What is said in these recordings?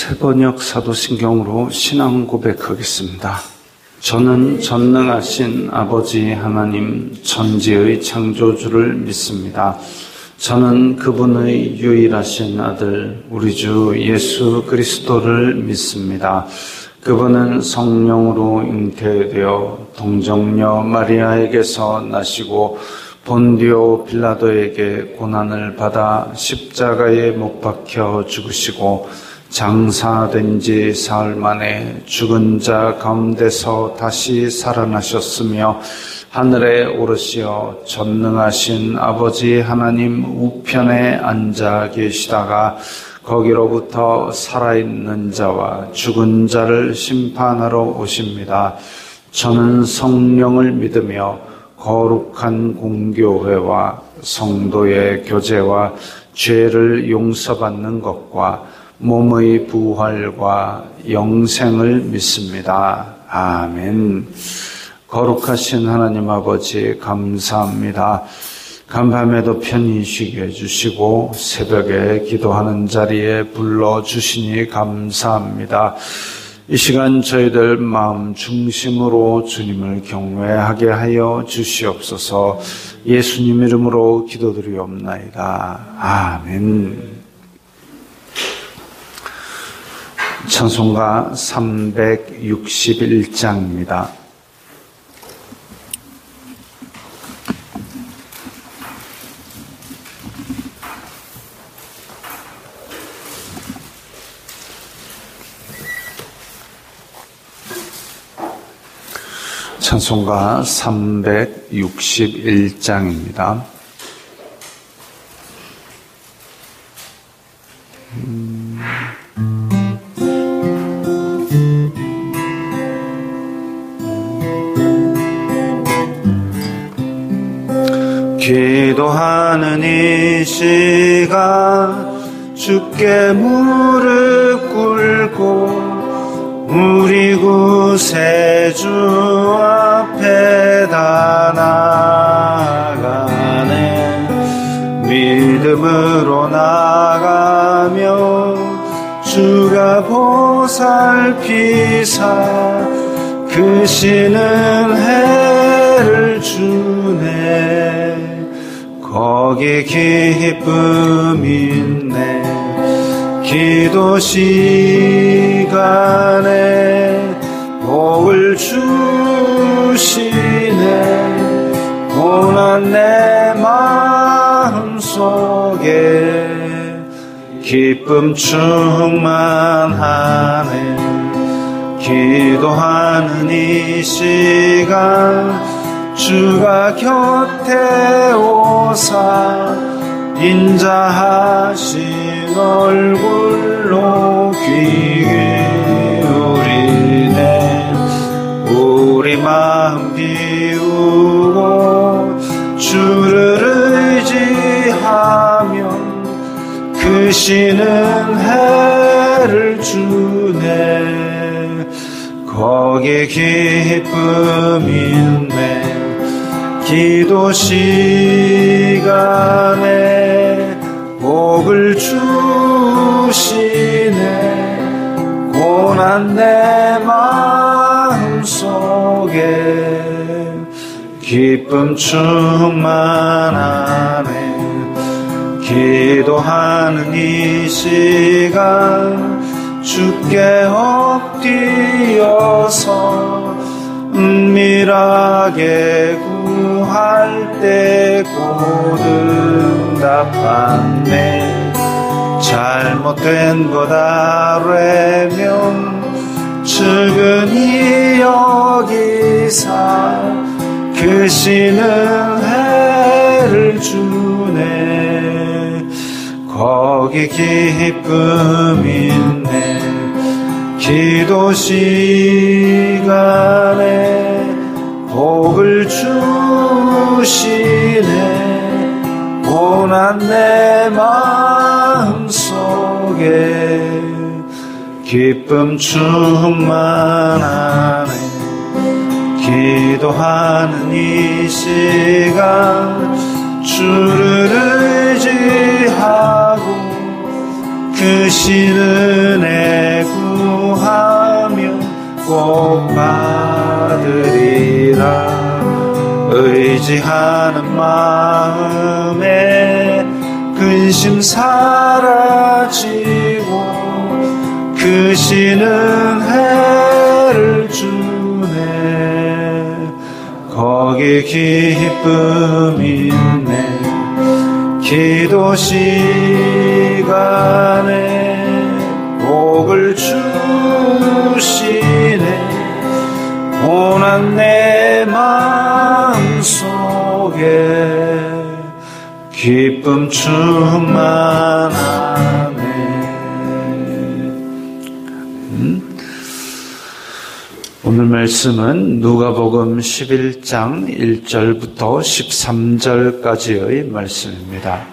새번역 사도신경으로 신앙 고백하겠습니다. 저는 전능하신 아버지 하나님 천지의 창조주를 믿습니다. 저는 그분의 유일하신 아들 우리 주 예수 그리스도를 믿습니다. 그분은 성령으로 잉태되어 동정녀 마리아에게서 나시고 본디오 빌라도에게 고난을 받아 십자가에 못 박혀 죽으시고 장사된 지 사흘 만에 죽은 자 가운데서 다시 살아나셨으며 하늘에 오르시어 전능하신 아버지 하나님 우편에 앉아 계시다가 거기로부터 살아있는 자와 죽은 자를 심판하러 오십니다. 저는 성령을 믿으며 거룩한 공교회와 성도의 교제와 죄를 용서받는 것과 몸의 부활과 영생을 믿습니다. 아멘. 거룩하신 하나님 아버지 감사합니다. 간밤에도 편히 쉬게 해주시고 새벽에 기도하는 자리에 불러주시니 감사합니다. 이 시간 저희들 마음 중심으로 주님을 경외하게 하여 주시옵소서. 예수님 이름으로 기도드리옵나이다. 아멘. 찬송가 361장입니다. 찬송가 361장입니다. 기도하는 이 시간 주께 무릎 꿇고 우리 구세주 앞에 다 나가네. 믿음으로 나가며 주가 보살피사 크시는 해를 주네. 거기 기쁨 있네. 기도 시간에 복을 주시네. 고난 내 마음 속에 기쁨 충만하네. 기도하는 이 시간 주가 곁에 오사 인자하신 얼굴로 귀 기울이네. 우리 마음 비우고 주를 의지하면 크시는 해를 주네. 거기 기쁨 있네. 기도 시간에 복을 주시네. 고난 내 마음 속에 기쁨 충만하네. 기도하는 이 시간 주께 엎드려서 은밀하게 구할 때 곧 응답받네. 잘못된 것 아뢰면 측은히 여기사 크시는 해를 주네. 거기 기쁨 있네. 기도 시간에 복을 주시네. 고난 내 마음 속에 기쁨 충만하네. 기도하는 이 시간 주를 의지하고 크시는 애 의지하는 마음에 근심 사라지고 크시는 해를 주네. 거기 기쁨이 있네. 기도 시간에 복을 주시네. 고난 내 마음속에 기쁨 충만하네. 오늘 말씀은 누가복음 11장 1절부터 13절까지의 말씀입니다.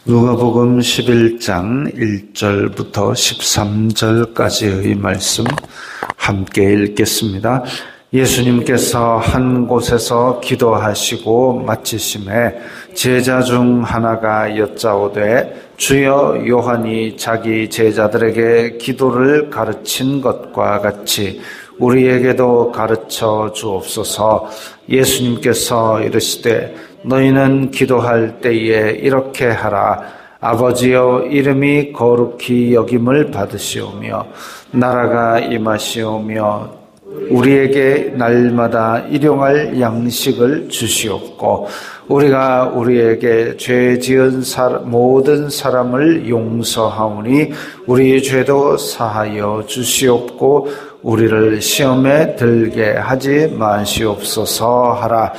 누가복음 11장 1절부터 13절까지의 말씀 함께 읽겠습니다. 예수님께서 한 곳에서 기도하시고 마치심에 제자 중 하나가 여짜오되 주여 요한이 자기 제자들에게 기도를 가르친 것과 같이 우리에게도 가르쳐 주옵소서. 예수님께서 이르시되 너희는 기도할 때에 이렇게 하라. 아버지여 이름이 거룩히 여김을 받으시오며 나라가 임하시오며 우리에게 날마다 일용할 양식을 주시옵고 우리가 우리에게 죄 지은 모든 사람을 용서하오니 우리 죄도 사하여 주시옵고 우리를 시험에 들게 하지 마시옵소서 하라.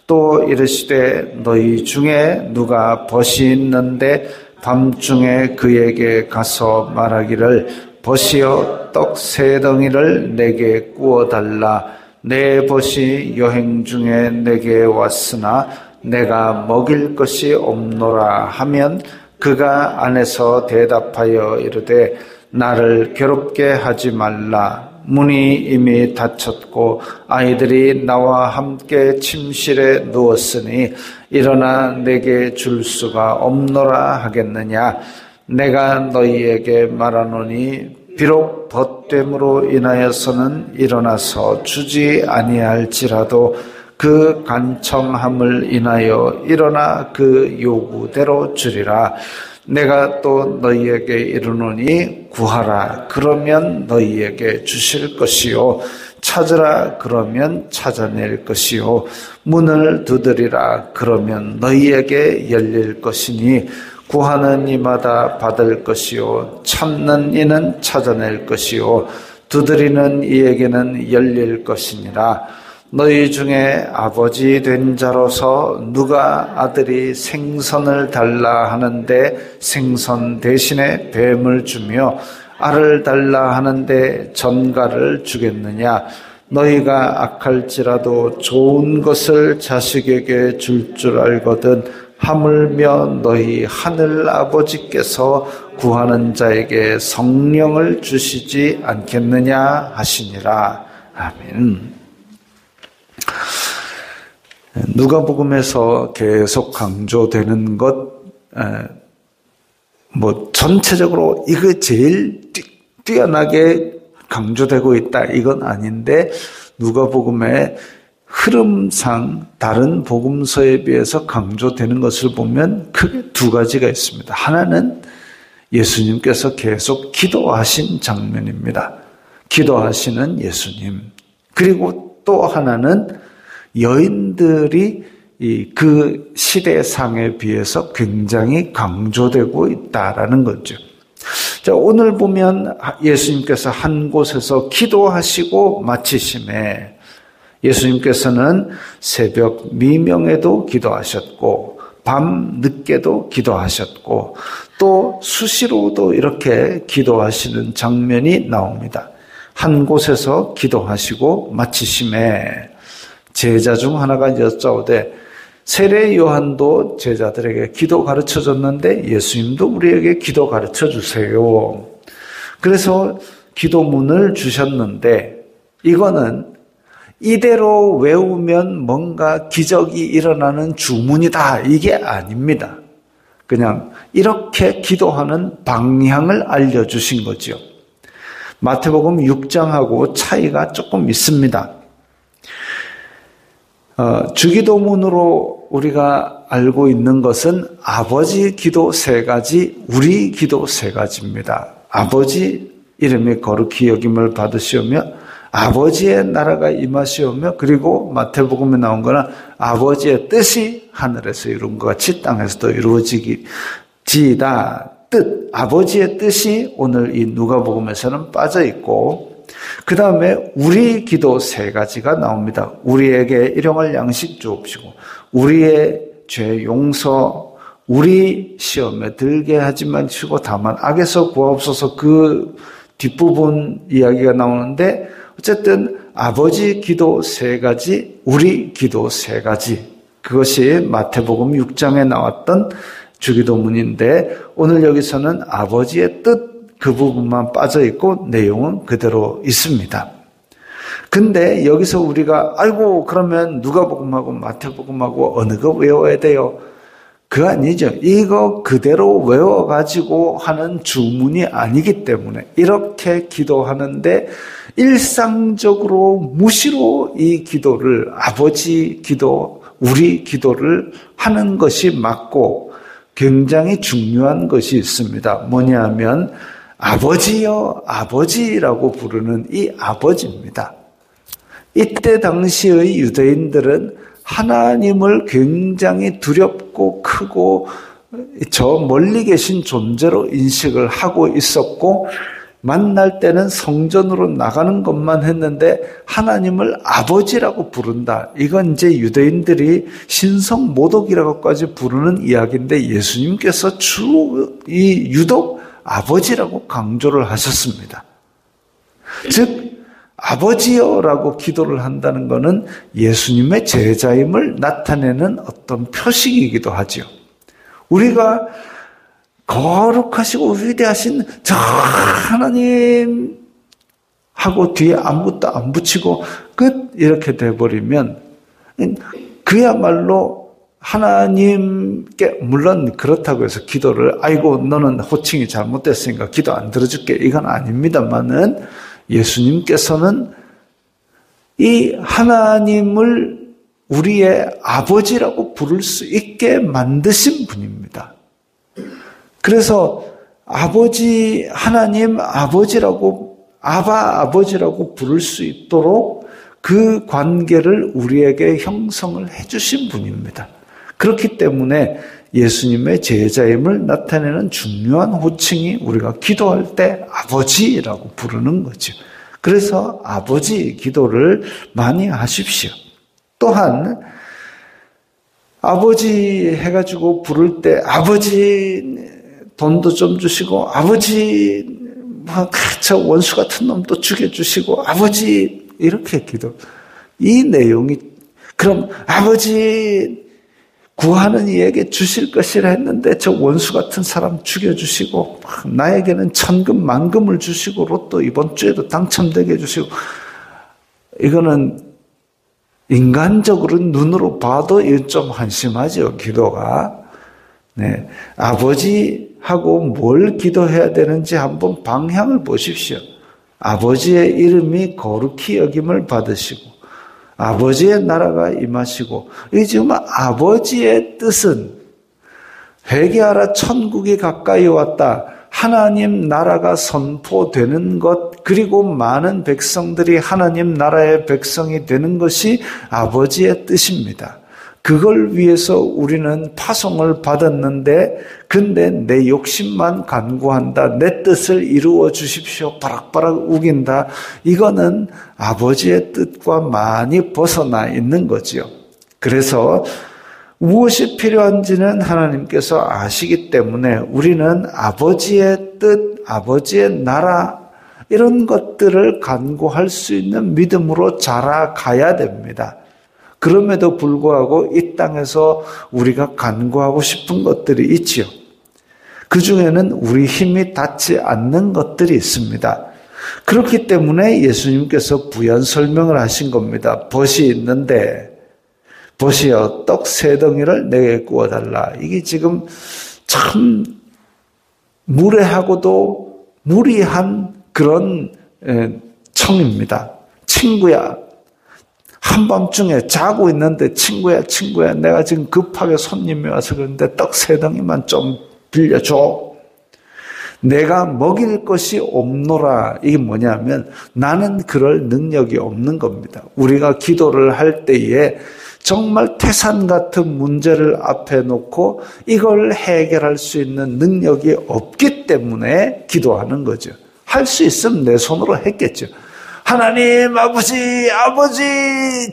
또 이르시되 너희 중에 누가 벗이 있는데 밤중에 그에게 가서 말하기를 벗이여 떡 3덩이를 내게 구워달라. 내 벗이 여행 중에 내게 왔으나 내가 먹일 것이 없노라 하면 그가 안에서 대답하여 이르되 나를 괴롭게 하지 말라. 문이 이미 닫혔고 아이들이 나와 함께 침실에 누웠으니 일어나 내게 줄 수가 없노라 하겠느냐. 내가 너희에게 말하노니 비록 벗됨으로 인하여서는 일어나서 주지 아니할지라도 그 간청함을 인하여 일어나 그 요구대로 주리라. 내가 또 너희에게 이르노니 구하라 그러면 너희에게 주실 것이요 찾으라 그러면 찾아낼 것이요 문을 두드리라 그러면 너희에게 열릴 것이니 구하는 이마다 받을 것이요 찾는 이는 찾아낼 것이요 두드리는 이에게는 열릴 것이니라. 너희 중에 아버지 된 자로서 누가 아들이 생선을 달라 하는데 생선 대신에 뱀을 주며 알을 달라 하는데 전갈을 주겠느냐. 너희가 악할지라도 좋은 것을 자식에게 줄 줄 알거든 하물며 너희 하늘 아버지께서 구하는 자에게 성령을 주시지 않겠느냐 하시니라. 아멘. 누가복음에서 계속 강조되는 것, 전체적으로 이거 제일 뛰어나게 강조되고 있다 이건 아닌데 누가복음의 흐름상 다른 복음서에 비해서 강조되는 것을 보면 크게 2가지가 있습니다. 하나는 예수님께서 계속 기도하신 장면입니다. 기도하시는 예수님. 그리고 또 하나는 여인들이 그 시대상에 비해서 굉장히 강조되고 있다라는 거죠. 자, 오늘 보면 예수님께서 한 곳에서 기도하시고 마치심에 예수님께서는 새벽 미명에도 기도하셨고 밤 늦게도 기도하셨고 또 수시로도 이렇게 기도하시는 장면이 나옵니다. 한 곳에서 기도하시고 마치심에 제자 중 하나가 여짜오되 세례 요한도 제자들에게 기도 가르쳐줬는데 예수님도 우리에게 기도 가르쳐 주세요. 그래서 기도문을 주셨는데 이거는 이대로 외우면 뭔가 기적이 일어나는 주문이다. 이게 아닙니다. 그냥 이렇게 기도하는 방향을 알려주신 거죠. 마태복음 6장하고 차이가 조금 있습니다. 주기도문으로 우리가 알고 있는 것은 아버지 기도 3가지, 우리 기도 3가지입니다. 아버지 이름이 거룩히 여김을 받으시오며 아버지의 나라가 임하시오며, 그리고 마태복음에 나온 거는 아버지의 뜻이 하늘에서 이룬 것 같이 땅에서도 이루어지이다. 뜻, 아버지의 뜻이 오늘 이 누가복음에서는 빠져 있고, 그 다음에 우리 기도 3가지가 나옵니다. 우리에게 일용할 양식 주옵시고, 우리의 죄 용서, 우리 시험에 들게 하지 마시고 다만 악에서 구하옵소서. 그 뒷부분 이야기가 나오는데, 어쨌든 아버지 기도 3가지, 우리 기도 3가지, 그것이 마태복음 6장에 나왔던 주기도문인데, 오늘 여기서는 아버지의 뜻 그 부분만 빠져 있고 내용은 그대로 있습니다. 근데 여기서 우리가 아이고 그러면 누가복음하고 마태복음하고 어느 거 외워야 돼요? 그거 아니죠. 이거 그대로 외워가지고 하는 주문이 아니기 때문에 이렇게 기도하는데 일상적으로 무시로 이 기도를, 아버지 기도, 우리 기도를 하는 것이 맞고, 굉장히 중요한 것이 있습니다. 뭐냐면 아버지여, 아버지라고 부르는 이 아버지입니다. 이때 당시의 유대인들은 하나님을 굉장히 두렵고 크고 저 멀리 계신 존재로 인식을 하고 있었고, 만날 때는 성전으로 나가는 것만 했는데 하나님을 아버지라고 부른다. 이건 이제 유대인들이 신성 모독이라고까지 부르는 이야기인데, 예수님께서 유독 아버지라고 강조를 하셨습니다. 즉 아버지여라고 기도를 한다는 것은 예수님의 제자임을 나타내는 어떤 표식이기도 하죠. 우리가 거룩하시고 위대하신 저 하나님 하고 뒤에 아무것도 안 붙이고 끝 이렇게 돼버리면 그야말로 하나님께, 물론 그렇다고 해서 기도를 아이고 너는 호칭이 잘못됐으니까 기도 안 들어줄게 이건 아닙니다만은, 예수님께서는 이 하나님을 우리의 아버지라고 부를 수 있게 만드신 분입니다. 그래서 아버지, 하나님 아버지라고, 아버지라고 부를 수 있도록 그 관계를 우리에게 형성을 해주신 분입니다. 그렇기 때문에 예수님의 제자임을 나타내는 중요한 호칭이 우리가 기도할 때 아버지라고 부르는 거죠. 그래서 아버지 기도를 많이 하십시오. 또한 아버지 해가지고 부를 때 아버지 돈도 좀 주시고, 아버지 저 원수 같은 놈도 죽여주시고, 아버지 이렇게 기도. 이 내용이, 그럼 아버지 구하는 이에게 주실 것이라 했는데 저 원수 같은 사람 죽여주시고, 나에게는 천금 만금을 주시고, 로또 이번 주에도 당첨되게 해주시고, 이거는 인간적으로 눈으로 봐도 좀 한심하죠, 기도가. 네, 아버지하고 뭘 기도해야 되는지 한번 방향을 보십시오. 아버지의 이름이 거룩히 여김을 받으시고, 아버지의 나라가 임하시고, 이 지금 아버지의 뜻은 회개하라 천국이 가까이 왔다. 하나님 나라가 선포되는 것, 그리고 많은 백성들이 하나님 나라의 백성이 되는 것이 아버지의 뜻입니다. 그걸 위해서 우리는 파송을 받았는데, 근데 내 욕심만 간구한다. 내 뜻을 이루어 주십시오. 바락바락 우긴다. 이거는 아버지의 뜻과 많이 벗어나 있는 거지요. 그래서 무엇이 필요한지는 하나님께서 아시기 때문에 우리는 아버지의 뜻, 아버지의 나라, 이런 것들을 간구할 수 있는 믿음으로 자라가야 됩니다. 그럼에도 불구하고 이 땅에서 우리가 간구하고 싶은 것들이 있지요. 그 중에는 우리 힘이 닿지 않는 것들이 있습니다. 그렇기 때문에 예수님께서 부연 설명을 하신 겁니다. 벗이 있는데 벗이여 떡 3덩이를 내게 구워달라. 이게 지금 참 무례하고도 무리한 그런 청입니다. 친구야, 한밤중에 자고 있는데 친구야 내가 지금 급하게 손님이 와서 그런데 떡 3덩이만 좀 빌려줘. 내가 먹일 것이 없노라. 이게 뭐냐면 나는 그럴 능력이 없는 겁니다. 우리가 기도를 할 때에 정말 태산 같은 문제를 앞에 놓고 이걸 해결할 수 있는 능력이 없기 때문에 기도하는 거죠. 할 수 있으면 내 손으로 했겠죠. 하나님 아버지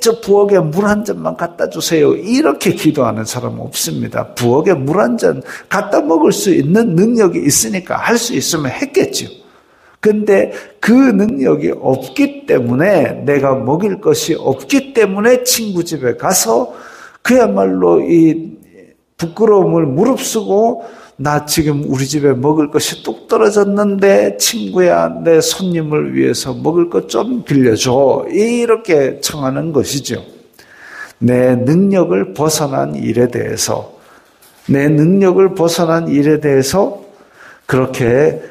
저 부엌에 물 한 잔만 갖다 주세요. 이렇게 기도하는 사람은 없습니다. 부엌에 물 한 잔 갖다 먹을 수 있는 능력이 있으니까 할 수 있으면 했겠죠. 근데 그 능력이 없기 때문에 내가 먹일 것이 없기 때문에 친구 집에 가서 그야말로 이 부끄러움을 무릅쓰고 나 지금 우리 집에 먹을 것이 뚝 떨어졌는데 친구야 내 손님을 위해서 먹을 것 좀 빌려줘. 이렇게 청하는 것이죠. 내 능력을 벗어난 일에 대해서 그렇게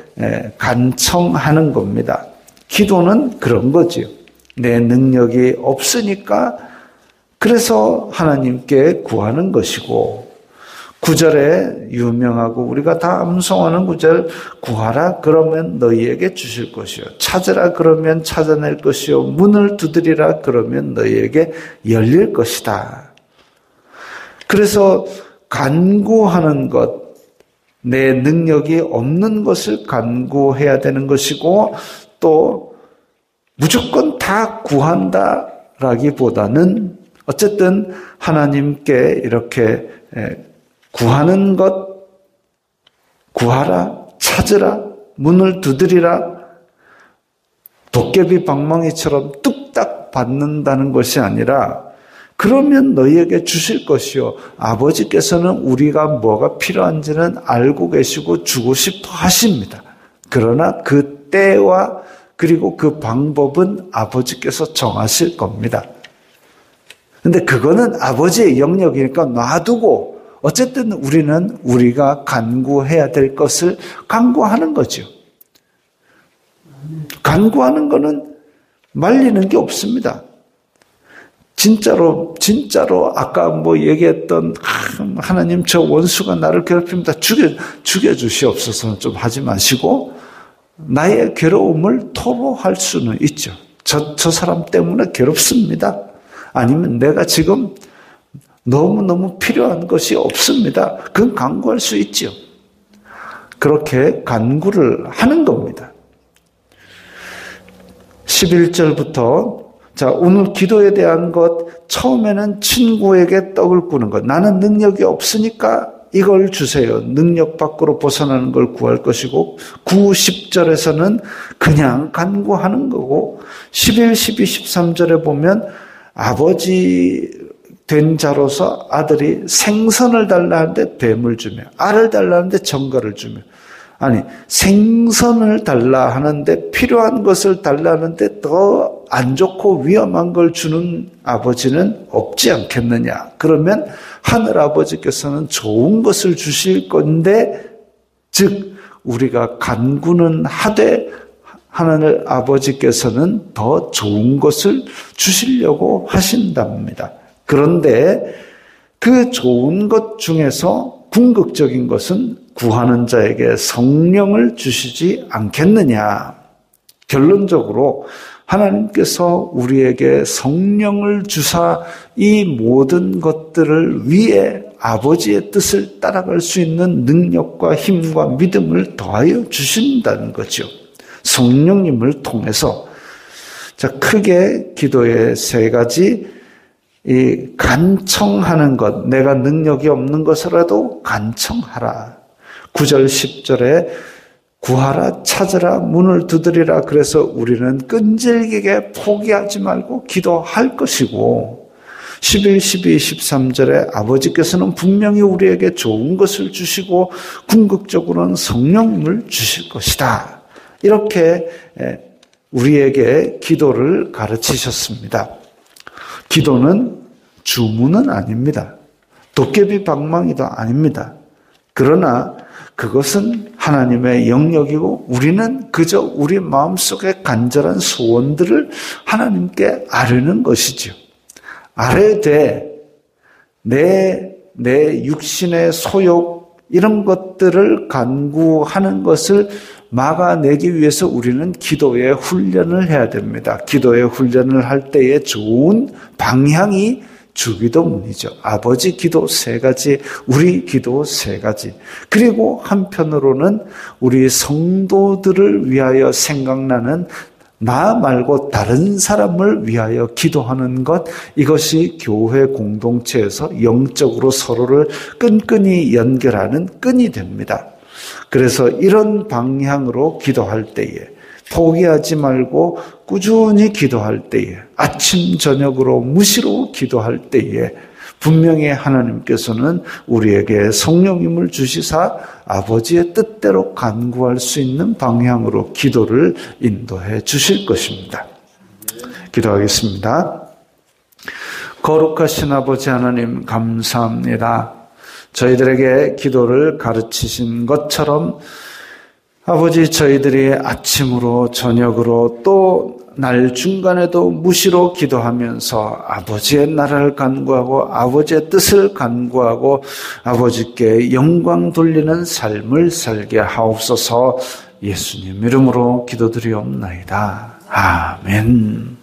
간청하는 겁니다. 기도는 그런 거지요. 내 능력이 없으니까 그래서 하나님께 구하는 것이고 9절에 유명하고 우리가 다 암송하는 9절 구하라 그러면 너희에게 주실 것이요 찾으라 그러면 찾아낼 것이요 문을 두드리라 그러면 너희에게 열릴 것이다. 그래서 간구하는 것 내 능력이 없는 것을 간구해야 되는 것이고 또 무조건 다 구한다라기보다는 어쨌든 하나님께 이렇게 구하는 것, 구하라, 찾으라, 문을 두드리라, 도깨비 방망이처럼 뚝딱 받는다는 것이 아니라 그러면 너희에게 주실 것이요. 아버지께서는 우리가 뭐가 필요한지는 알고 계시고 주고 싶어 하십니다. 그러나 그 때와 그리고 그 방법은 아버지께서 정하실 겁니다. 근데 그거는 아버지의 영역이니까 놔두고 어쨌든 우리는 우리가 간구해야 될 것을 간구하는 거죠. 간구하는 거는 말리는 게 없습니다. 진짜로 아까 얘기했던 하나님 저 원수가 나를 괴롭힙니다. 죽여주시옵소서 좀 하지 마시고 나의 괴로움을 토로할 수는 있죠. 저 사람 때문에 괴롭습니다. 아니면 내가 지금 너무너무 필요한 것이 없습니다. 그건 간구할 수 있죠. 그렇게 간구를 하는 겁니다. 11절부터 자, 오늘 기도에 대한 것, 처음에는 친구에게 떡을 꾸는 것. 나는 능력이 없으니까 이걸 주세요. 능력 밖으로 벗어나는 걸 구할 것이고 9, 10절에서는 그냥 간구하는 거고 11, 12, 13절에 보면 아버지 된 자로서 아들이 생선을 달라는데 뱀을 주며 알을 달라는데 정갈을 주며 아니 생선을 달라 하는데 필요한 것을 달라 하는데 더 안 좋고 위험한 걸 주는 아버지는 없지 않겠느냐. 그러면 하늘 아버지께서는 좋은 것을 주실 건데 즉 우리가 간구는 하되 하늘 아버지께서는 더 좋은 것을 주시려고 하신답니다. 그런데 그 좋은 것 중에서 궁극적인 것은 구하는 자에게 성령을 주시지 않겠느냐. 결론적으로 하나님께서 우리에게 성령을 주사 이 모든 것들을 위해 아버지의 뜻을 따라갈 수 있는 능력과 힘과 믿음을 더하여 주신다는 거죠. 성령님을 통해서. 자, 크게 기도의 3가지, 이 간청하는 것, 내가 능력이 없는 것이라도 간청하라. 9절, 10절에 구하라, 찾으라, 문을 두드리라. 그래서 우리는 끈질기게 포기하지 말고 기도할 것이고 11, 12, 13절에 아버지께서는 분명히 우리에게 좋은 것을 주시고 궁극적으로는 성령님을 주실 것이다. 이렇게 우리에게 기도를 가르치셨습니다. 기도는 주문은 아닙니다. 도깨비 방망이도 아닙니다. 그러나 그것은 하나님의 영역이고 우리는 그저 우리 마음속에 간절한 소원들을 하나님께 아뢰는 것이죠. 아뢰되 내 육신의 소욕 이런 것들을 간구하는 것을 막아내기 위해서 우리는 기도의 훈련을 해야 됩니다. 기도의 훈련을 할 때에 좋은 방향이 주기도문이죠. 아버지 기도 3가지, 우리 기도 3가지. 그리고 한편으로는 우리 성도들을 위하여 생각나는 나 말고 다른 사람을 위하여 기도하는 것, 이것이 교회 공동체에서 영적으로 서로를 끈끈이 연결하는 끈이 됩니다. 그래서 이런 방향으로 기도할 때에 포기하지 말고 꾸준히 기도할 때에 아침 저녁으로 무시로 기도할 때에 분명히 하나님께서는 우리에게 성령님을 주시사 아버지의 뜻대로 간구할 수 있는 방향으로 기도를 인도해 주실 것입니다. 기도하겠습니다. 거룩하신 아버지 하나님 감사합니다. 저희들에게 기도를 가르치신 것처럼 아버지 저희들이 아침으로 저녁으로 또 날 중간에도 무시로 기도하면서 아버지의 나라를 간구하고 아버지의 뜻을 간구하고 아버지께 영광 돌리는 삶을 살게 하옵소서. 예수님 이름으로 기도드리옵나이다. 아멘.